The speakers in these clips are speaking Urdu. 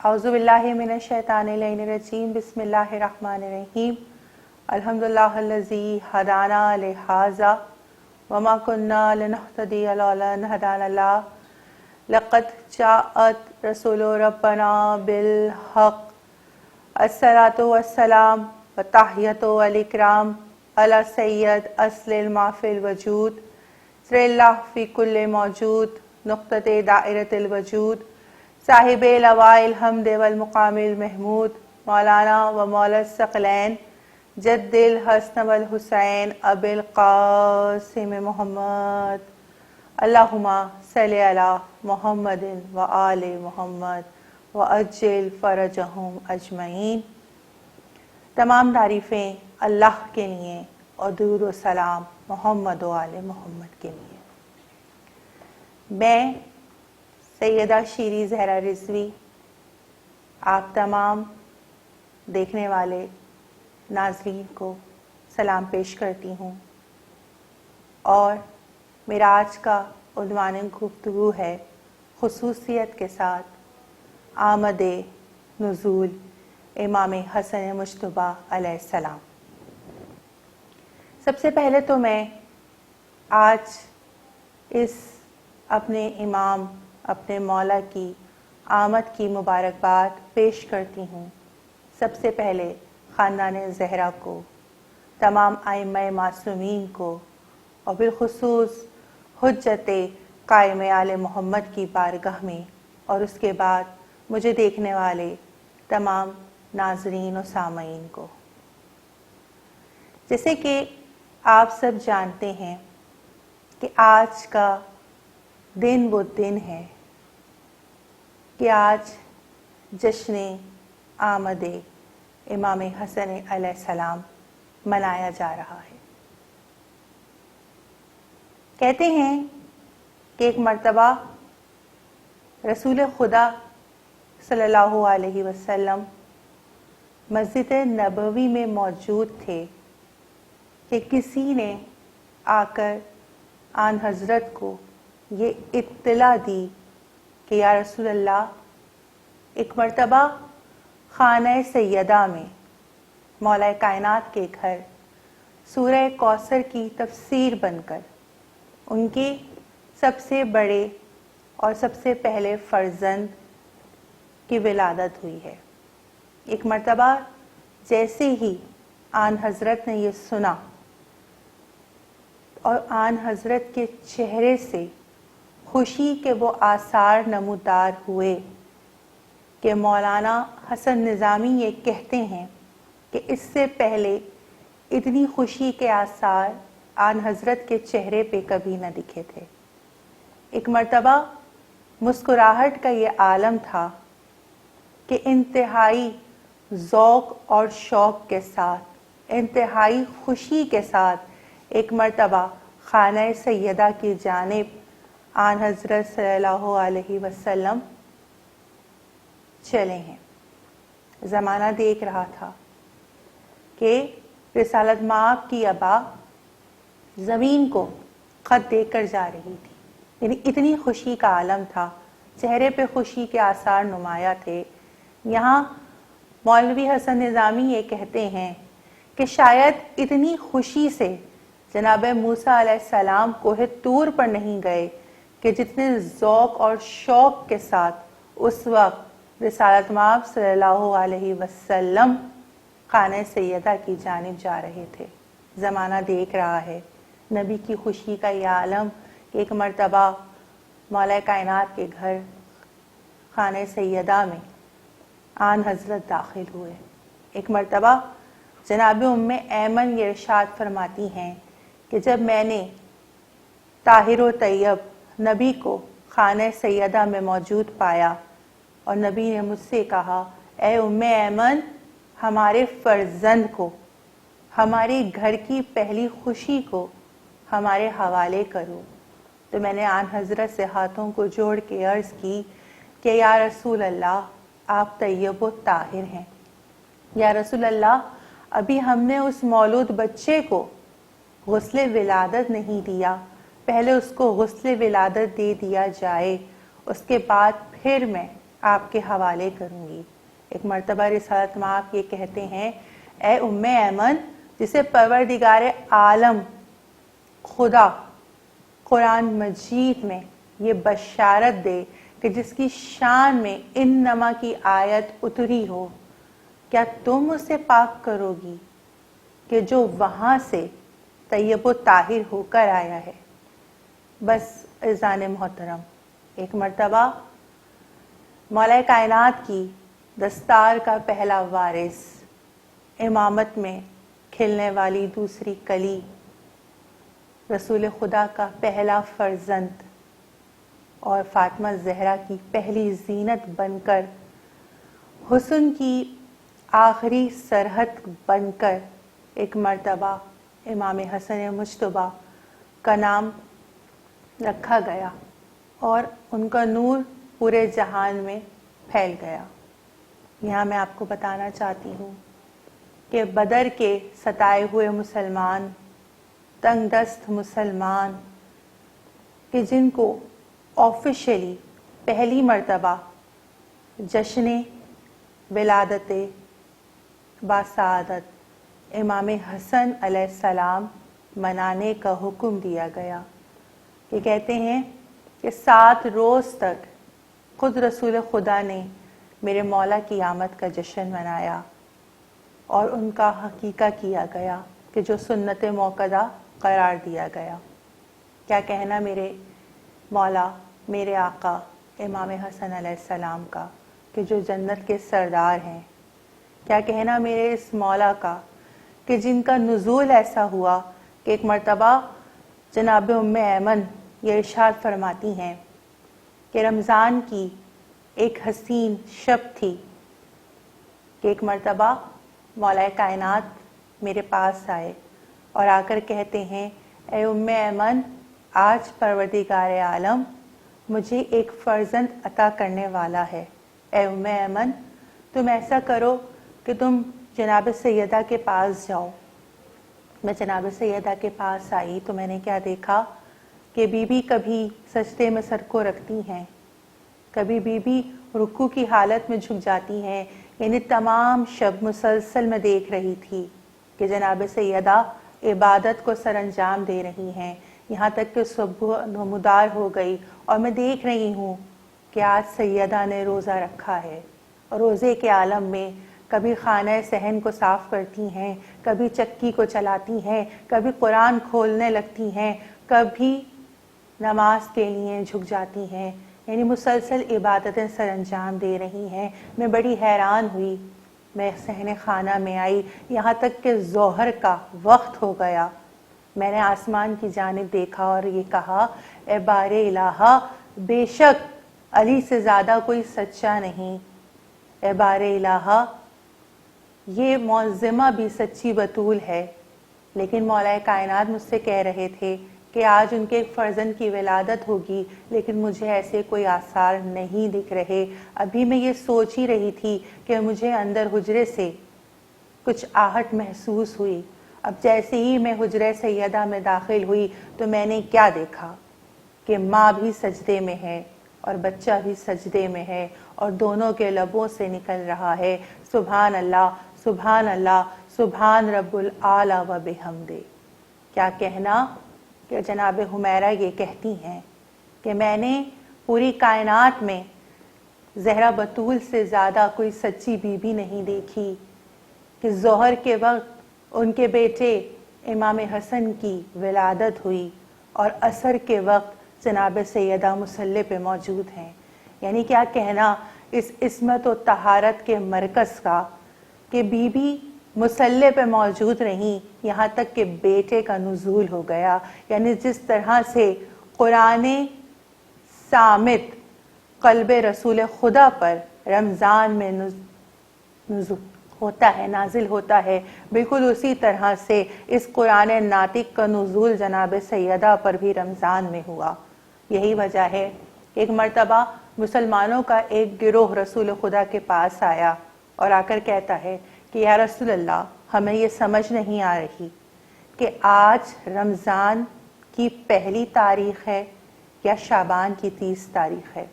اعوذ باللہ من الشیطان الرجیم بسم اللہ الرحمن الرحیم الحمدللہ الذی ہدانا لہذا وما کننا لنہتدی لولا ان ہدانا اللہ لقد جاءت رسول ربنا بالحق الصلاۃ والسلام وتحیۃ والاکرام علی سید اصل المافی الوجود سر اللہ فی کل موجود نقطۃ دائرۃ الوجود صاحب لواء الحمد والمقام المحمود مولانا و مولا الثقلین جد الحسن والحسین ابی القاسم محمد اللہم صلی علی محمد و آل محمد و عجل فرجہم اجمعین۔ تمام تعریفیں اللہ کے لیے اور درود و سلام محمد و آل محمد کے لیے۔ میں سیدہ شیری زہرا رضوی آپ تمام دیکھنے والے ناظرین کو سلام پیش کرتی ہوں، اور میرا آج کا عنوان گفتگو ہے خصوصیت کے ساتھ آمد نزول امام حسن مجتبیٰ علیہ السلام۔ سب سے پہلے تو میں آج اس اپنے امام اپنے مولا کی آمد کی مبارکباد پیش کرتی ہوں۔ سب سے پہلے خاندان زہرا کو، تمام ائمہ معصومین کو، اور بالخصوص حجت قائم آل محمد کی بارگاہ میں، اور اس کے بعد مجھے دیکھنے والے تمام ناظرین و سامعین کو۔ جیسے کہ آپ سب جانتے ہیں کہ آج کا دن وہ دن ہے کہ آج جشن آمد امام حسن علیہ السلام منایا جا رہا ہے۔ کہتے ہیں کہ ایک مرتبہ رسول خدا صلی اللہ علیہ وسلم مسجد نبوی میں موجود تھے کہ کسی نے آ کر آن حضرت کو یہ اطلاع دی کہ یا رسول اللہ، ایک مرتبہ خانہ سیدہ میں مولا کائنات کے گھر سورہ کوثر کی تفسیر بن کر ان کے سب سے بڑے اور سب سے پہلے فرزند کی ولادت ہوئی ہے۔ ایک مرتبہ جیسے ہی آن حضرت نے یہ سنا، اور آن حضرت کے چہرے سے خوشی کے وہ آثار نمودار ہوئے کہ مولانا حسن نظامی یہ کہتے ہیں کہ اس سے پہلے اتنی خوشی کے آثار آن حضرت کے چہرے پہ کبھی نہ دکھے تھے۔ ایک مرتبہ مسکراہٹ کا یہ عالم تھا کہ انتہائی ذوق اور شوق کے ساتھ، انتہائی خوشی کے ساتھ ایک مرتبہ خانہ سیدہ کی جانب آن حضرت صلی اللہ علیہ وسلم چلے ہیں۔ زمانہ دیکھ رہا تھا کہ رسالت مآب کی ابا زمین کو خط دے کر جا رہی تھی، یعنی اتنی خوشی کا عالم تھا، چہرے پہ خوشی کے آثار نمایاں تھے۔ یہاں مولوی حسن نظامی یہ کہتے ہیں کہ شاید اتنی خوشی سے جناب موسیٰ علیہ السلام کوہ طور پر نہیں گئے کہ جتنے ذوق اور شوق کے ساتھ اس وقت رسالت مآب صلی اللہ علیہ وسلم خانہ سیدہ کی جانب جا رہے تھے۔ زمانہ دیکھ رہا ہے نبی کی خوشی کا یہ عالم کہ ایک مرتبہ مولا کائنات کے گھر خانہ سیدہ میں آن حضرت داخل ہوئے۔ ایک مرتبہ جناب ام ایمن یہ ارشاد فرماتی ہیں کہ جب میں نے طاہر و طیب نبی کو خانہ سیدہ میں موجود پایا، اور نبی نے مجھ سے کہا، اے ام ایمن، ہمارے فرزند کو، ہمارے گھر کی پہلی خوشی کو ہمارے حوالے کرو، تو میں نے آن حضرت سے ہاتھوں کو جوڑ کے عرض کی کہ یا رسول اللہ، آپ طیب و طاہر ہیں۔ یا رسول اللہ، ابھی ہم نے اس مولود بچے کو غسل ولادت نہیں دیا، پہلے اس کو غسل ولادت دے دیا جائے، اس کے بعد پھر میں آپ کے حوالے کروں گی۔ ایک مرتبہ رسالت مآب یہ کہتے ہیں، اے ام ایمن جسے پروردگار عالم خدا قرآن مجید میں یہ بشارت دے کہ جس کی شان میں انما کی آیت اتری ہو، کیا تم اسے پاک کرو گی کہ جو وہاں سے طیب و طاہر ہو کر آیا ہے؟ بس عزیزان محترم، ایک مرتبہ مولا کائنات کی دستار کا پہلا وارث، امامت میں کھلنے والی دوسری کلی، رسول خدا کا پہلا فرزند اور فاطمہ زہرا کی پہلی زینت بن کر، حسن کی آخری سرحد بن کر ایک مرتبہ امام حسن مجتبیٰ کا نام رکھا گیا اور ان کا نور پورے جہان میں پھیل گیا۔ یہاں میں آپ کو بتانا چاہتی ہوں کہ بدر کے ستائے ہوئے مسلمان، تنگ دست مسلمان، کہ جن کو آفیشلی پہلی مرتبہ جشن ولادت باسعادت امام حسن علیہ السلام منانے کا حکم دیا گیا، کہ کہتے ہیں کہ 7 روز تک خود رسول خدا نے میرے مولا کی آمد کا جشن منایا اور ان کا حقیقہ کیا گیا کہ جو سنت موقدہ قرار دیا گیا۔ کیا کہنا میرے مولا، میرے آقا امام حسن علیہ السلام کا کہ جو جنت کے سردار ہیں، کیا کہنا میرے اس مولا کا کہ جن کا نزول ایسا ہوا کہ ایک مرتبہ جناب ام ایمن یہ ارشاد فرماتی ہیں کہ رمضان کی ایک حسین شب تھی کہ ایک مرتبہ مولا کائنات میرے پاس آئے اور آ کر کہتے ہیں، اے ام ایمن آج پروردگار عالم مجھے ایک فرزند عطا کرنے والا ہے۔ اے ام ایمن تم ایسا کرو کہ تم جناب سیدہ کے پاس جاؤ۔ میں جناب سیدہ کے پاس آئی تو میں نے کیا دیکھا کہ بی بی کبھی سجدے میں سر کو رکھتی ہیں، کبھی بی بی رکوع کی حالت میں جھک جاتی ہیں، یعنی تمام شب مسلسل میں دیکھ رہی تھی کہ جناب سیدہ عبادت کو سر انجام دے رہی ہیں، یہاں تک کہ صبح نمودار ہو گئی اور میں دیکھ رہی ہوں کہ آج سیدہ نے روزہ رکھا ہے، اور روزے کے عالم میں کبھی خانہ صحن کو صاف کرتی ہیں، کبھی چکی کو چلاتی ہیں، کبھی قرآن کھولنے لگتی ہیں، کبھی نماز کے لیے جھک جاتی ہیں، یعنی مسلسل عبادتیں سر انجام دے رہی ہیں۔ میں بڑی حیران ہوئی، میں صحن خانہ میں آئی، یہاں تک کہ ظہر کا وقت ہو گیا۔ میں نے آسمان کی جانب دیکھا اور یہ کہا، اے بار الہا بے شک علی سے زیادہ کوئی سچا نہیں، اے بار الہا یہ معظمہ بھی سچی بطول ہے۔ لیکن مولا کائنات مجھ سے کہہ رہے تھے کہ آج ان کے ایک فرزند کی ولادت ہوگی، لیکن مجھے ایسے کوئی آثار نہیں دکھ رہے۔ ابھی میں یہ سوچ ہی رہی تھی کہ مجھے اندر حجرے سے کچھ آہٹ محسوس ہوئی۔ اب جیسے ہی میں حجرہ سیدہ میں داخل ہوئی تو میں نے کیا دیکھا کہ ماں بھی سجدے میں ہے اور بچہ بھی سجدے میں ہے، اور دونوں کے لبوں سے نکل رہا ہے، سبحان اللہ سبحان اللہ سبحان رب العالی و بحمدہ۔ کیا کہنا کہ جناب حمیرہ یہ کہتی ہیں کہ میں نے پوری کائنات میں زہرا بطول سے زیادہ کوئی سچی بی بی نہیں دیکھی کہ ظہر کے وقت ان کے بیٹے امام حسن کی ولادت ہوئی اور عصر کے وقت جناب سیدہ مصلی پہ موجود ہیں۔ یعنی کیا کہنا اس عصمت و طہارت کے مرکز کا کہ بی بی مصلی پہ موجود رہیں یہاں تک کہ بیٹے کا نزول ہو گیا۔ یعنی جس طرح سے قرآن صامت قلب رسول خدا پر رمضان میں نزول ہوتا ہے، نازل ہوتا ہے، بالکل اسی طرح سے اس قرآن ناطق کا نزول جناب سیدہ پر بھی رمضان میں ہوا۔ یہی وجہ ہے ایک مرتبہ مسلمانوں کا ایک گروہ رسول خدا کے پاس آیا اور آ کر کہتا ہے کہ یا رسول اللہ ہمیں یہ سمجھ نہیں آ رہی کہ آج رمضان کی پہلی تاریخ ہے یا شعبان کی 30 تاریخ ہے۔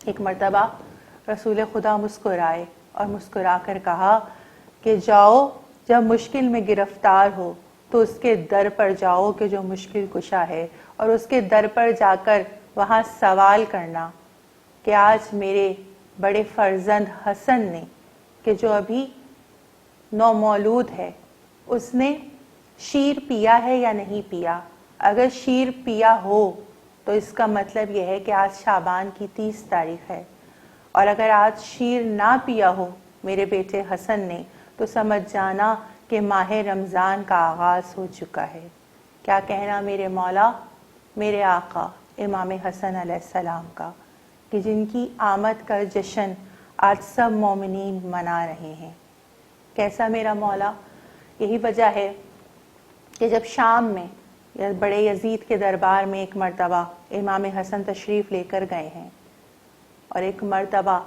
ایک مرتبہ رسول خدا مسکرائے اور مسکرا کر کہا کہ جاؤ، جب مشکل میں گرفتار ہو تو اس کے در پر جاؤ کہ جو مشکل کشا ہے، اور اس کے در پر جا کر وہاں سوال کرنا کہ آج میرے بڑے فرزند حسن نے، کہ جو ابھی نومولود ہے، اس نے شیر پیا ہے یا نہیں پیا۔ اگر شیر پیا ہو تو اس کا مطلب یہ ہے کہ آج شعبان کی 30 تاریخ ہے، اور اگر آج شیر نہ پیا ہو میرے بیٹے حسن نے تو سمجھ جانا کہ ماہ رمضان کا آغاز ہو چکا ہے۔ کیا کہنا میرے مولا، میرے آقا امام حسن علیہ السلام کا، کہ جن کی آمد کا جشن آج سب مومنین منا رہے ہیں۔ کیسا میرا مولا؟ یہی وجہ ہے کہ جب شام میں یا بڑے یزید کے دربار میں ایک مرتبہ امام حسن تشریف لے کر گئے ہیں، اور ایک مرتبہ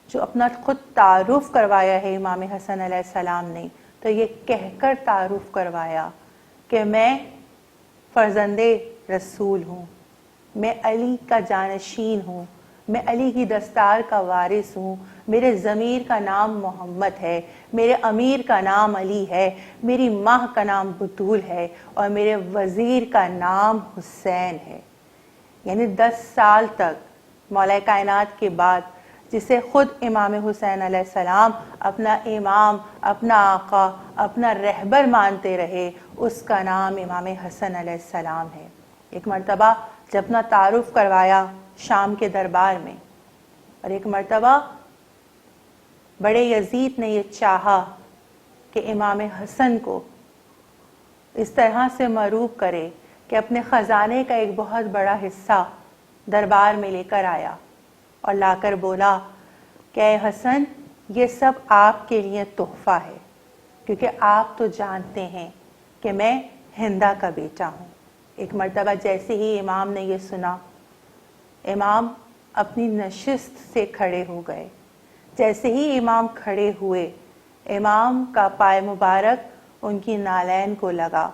جو اپنا خود تعارف کروایا ہے امام حسن علیہ السلام نے، تو یہ کہہ کر تعارف کروایا کہ میں فرزند رسول ہوں، میں علی کا جانشین ہوں، میں علی کی دستار کا وارث ہوں، میرے ضمیر کا نام محمد ہے، میرے امیر کا نام علی ہے، میری ماں کا نام بطول ہے، اور میرے وزیر کا نام حسین ہے۔ یعنی 10 سال تک مولا کائنات کے بعد جسے خود امام حسین علیہ السلام اپنا امام، اپنا آقا، اپنا رہبر مانتے رہے، اس کا نام امام حسن علیہ السلام ہے۔ ایک مرتبہ جب اپنا تعارف کروایا شام کے دربار میں، اور ایک مرتبہ بڑے یزید نے یہ چاہا کہ امام حسن کو اس طرح سے مروب کرے کہ اپنے خزانے کا ایک بہت بڑا حصہ دربار میں لے کر آیا اور لا کر بولا کہ اے حسن، یہ سب آپ کے لیے تحفہ ہے، کیونکہ آپ تو جانتے ہیں کہ میں ہندا کا بیٹا ہوں۔ ایک مرتبہ جیسے ہی امام نے یہ سنا، امام اپنی نشست سے کھڑے ہو گئے۔ جیسے ہی امام کھڑے ہوئے، امام کا پائے مبارک ان کی نالین کو لگا۔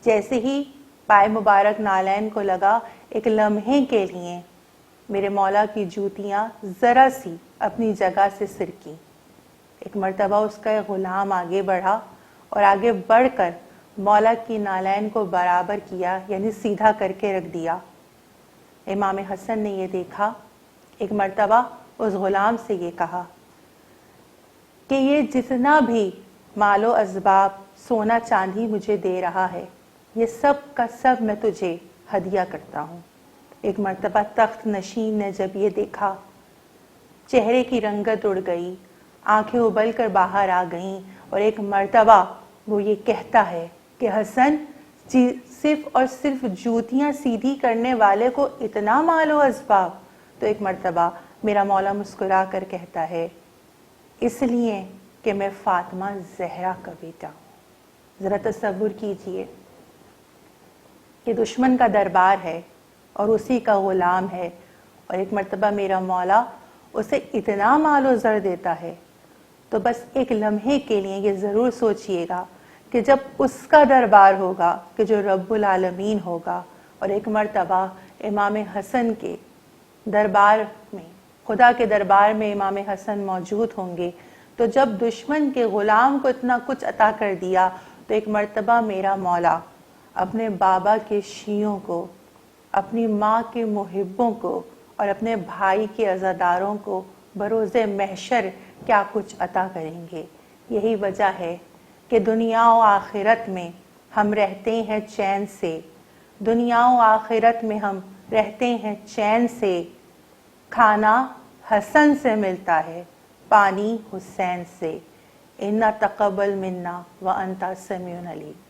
جیسے ہی پائے مبارک نالین کو لگا، ایک لمحے کے لیے میرے مولا کی جوتیاں ذرا سی اپنی جگہ سے سرکی۔ ایک مرتبہ اس کا ایک غلام آگے بڑھا اور آگے بڑھ کر مولا کی نالین کو برابر کیا، یعنی سیدھا کر کے رکھ دیا۔ امام حسن نے یہ دیکھا، ایک مرتبہ اس غلام سے یہ کہا کہ یہ جتنا بھی مال و اسباب، سونا چاندی مجھے دے رہا ہے، یہ سب کا سب میں تجھے ہدیہ کرتا ہوں۔ ایک مرتبہ تخت نشین نے جب یہ دیکھا، چہرے کی رنگت اڑ گئی، آنکھیں ابل کر باہر آ گئیں، اور ایک مرتبہ وہ یہ کہتا ہے کہ حسن، صرف اور صرف جوتیاں سیدھی کرنے والے کو اتنا مال و اسباب؟ تو ایک مرتبہ میرا مولا مسکرا کر کہتا ہے، اس لیے کہ میں فاطمہ زہرا کا بیٹا ہوں۔ ذرا تصور کیجئے کہ دشمن کا دربار ہے اور اسی کا غلام ہے، اور ایک مرتبہ میرا مولا اسے اتنا مال و زر دیتا ہے، تو بس ایک لمحے کے لیے یہ ضرور سوچئے گا کہ جب اس کا دربار ہوگا کہ جو رب العالمین ہوگا، اور ایک مرتبہ امام حسن کے دربار میں، خدا کے دربار میں امام حسن موجود ہوں گے، تو جب دشمن کے غلام کو اتنا کچھ عطا کر دیا، تو ایک مرتبہ میرا مولا اپنے بابا کے شیعوں کو، اپنی ماں کے محبوں کو، اور اپنے بھائی کے عزاداروں کو بروز محشر کیا کچھ عطا کریں گے۔ یہی وجہ ہے کہ دنیا و آخرت میں ہم رہتے ہیں چین سے، دنیا و آخرت میں ہم رہتے ہیں چین سے۔ کھانا حسن سے ملتا ہے، پانی حسین سے۔ اِنَّا تَقَبَّلْ مِنَّا وَأَنْتَ السَّمِيعُ الْعَلِيمُ۔